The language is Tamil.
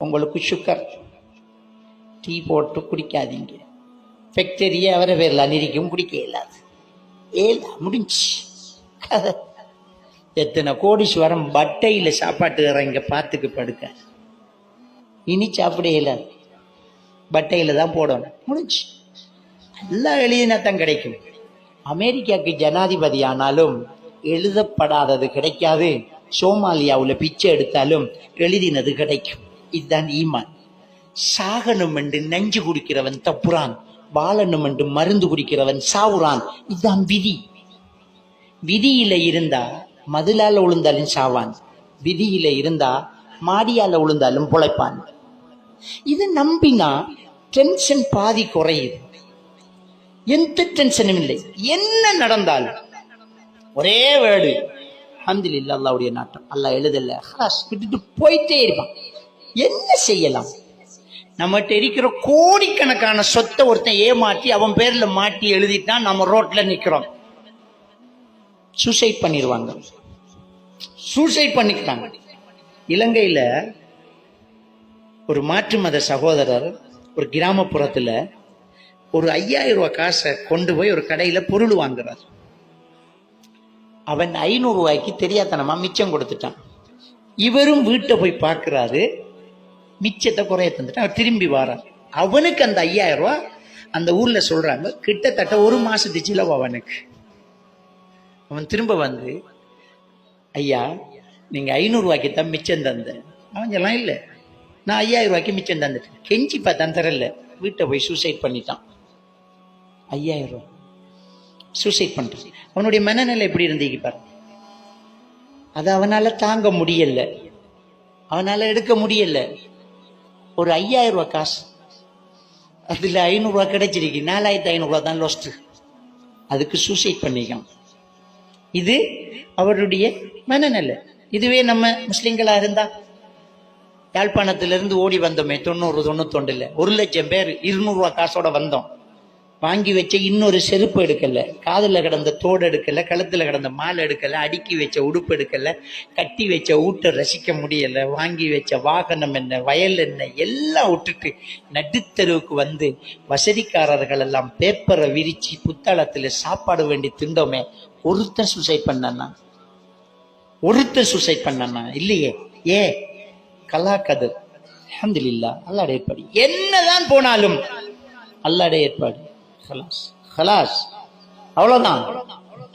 உங்களுக்கு சுகர், டீ போட்டு குடிக்காதீங்க. ஃபேக்டரியை அவரை பேரில் அநிரிக்கும், குடிக்க இயலாது. முடிஞ்சு கதை. எத்தனை கோடீஸ்வரம் பட்டையில் சாப்பாட்டு இறங்க பார்த்துக்கு படுக்க, இனி சாப்பிட இயலாது, பட்டையில் தான் போடணும். முடிஞ்சு. எல்லாம் எழுதினா தான் கிடைக்கும். அமெரிக்காவுக்கு ஜனாதிபதி ஆனாலும் எழுதப்படாதது கிடைக்காது. சோமாலியாவில் பிச்சை எடுத்தாலும் எழுதினது கிடைக்கும். இதுதான் ஈமான். சாகணும் என்று நஞ்சு குடிக்கிறவன் தப்புறான், வாழணும் என்று மருந்து குடிக்கிறவன் சாவுறான். இதுதான் விதி. விதியில இருந்தா மதிலால உளுந்தாலும் சாவான், விதியில இருந்தா மாடியால உளுந்தாலும் பொழைப்பான். இது நம்பினா டென்ஷன் பாதி குறையுது. எந்த டென்ஷனும் இல்லை. என்ன நடந்தாலும் ஒரே வேர்டு அல்ஹம்துலில்லாஹ், அல்லாஹ்வுடைய நாட்டம், அல்லாஹ் எழுதல, விட்டுட்டு போயிட்டே இருப்பான். என்ன செய்யலாம்? நம்மகிட்ட இருக்கிற கோடிக்கணக்கான சொத்தை ஒருத்தன் ஏமாற்றி அவன் பேர்ல மாட்டி எழுதிட்டான், நம்ம ரோட்ல நிக்கிறோம். சூசைட் பண்ணிடுவாங்க, சூசைட் பண்ணிக்கிறாங்க. இலங்கையில ஒரு மாற்று மத சகோதரர் ஒரு கிராமப்புறத்துல ஒரு 5000 ரூபாய் காசை கொண்டு போய் ஒரு கடையில பொருள் வாங்குறார். அவன் 500 ரூபாய்க்கு தெரியாதனமா மிச்சம் கொடுத்துட்டான். இவரும் வீட்டை போய் பார்க்கிறாரு, மிச்சத்தை குறைய தந்துட்டான். அவர் திரும்பி வாரான். அவனுக்கு அந்த 5000 ரூபாய் அந்த ஊர்ல சொல்றாங்க கிட்டத்தட்ட 1 மாசத்து செலவு அவனுக்கு. அவன் திரும்ப வந்து, ஐயா நீங்க 500 ரூபாய்க்கு தான் மிச்சம் தந்த. அவன் சொல்லலாம், இல்லை நான் 5000 ரூபாய்க்கு மிச்சம் தந்துட்டேன். கெஞ்சி பார்த்தான், தரல. வீட்டை போய் சூசைட் பண்ணிட்டான். 5000 ரூபாய் சூசைட் பண்ணிட்டான். அவனுடைய மனநிலை எப்படி இருந்தீங்க பாரு. அது அவனால தாங்க முடியல, அவனால எடுக்க முடியல. ஒரு 5000 ரூபாய் காசு, அதுல 500 ரூபாய் கிடைச்சிருக்கு, 4500 ரூபாய் தான் லாஸ்ட். அதுக்கு சூசைட் பண்ணிக்கான். இது அவருடைய மனநிலை. இதுவே நம்ம முஸ்லிம்களா இருந்தா, யாழ்ப்பாணத்திலிருந்து ஓடி வந்தோமே 90 91 1,00,000 பேர் 200 ரூபாய் காசோட வந்தோம். வாங்கி வச்ச இன்னொரு செருப்பு எடுக்கல, காதுல கிடந்த தோடு எடுக்கல, கழுத்துல கிடந்த மாலை எடுக்கல, அடுக்கி வச்ச உடுப்பு எடுக்கல, கட்டி வச்ச ஊட்ட ரசிக்க முடியல, வாங்கி வச்ச வாகனம் என்ன, வயல் என்ன, எல்லாம் விட்டுட்டு நடுத்தருவுக்கு வந்து வசதிக்காரர்கள் எல்லாம் பேப்பரை விரிச்சு புத்தளத்துல சாப்பாடு வேண்டி திண்டோமே. ஒருத்தன் சூசைட் பண்ணா? ஒருத்தன் சூசைட் பண்ணா? இல்லையே. ஏ கலாக்கது. அல்ஹம்துலில்லாஹ், அல்லாஹ்வுடைய ஏற்பாடு. என்னதான் போனாலும் அல்லாஹ்வுடைய ஏற்பாடு. ஹலாஸ் ஹலாஸ், அவ்வளவுதான்.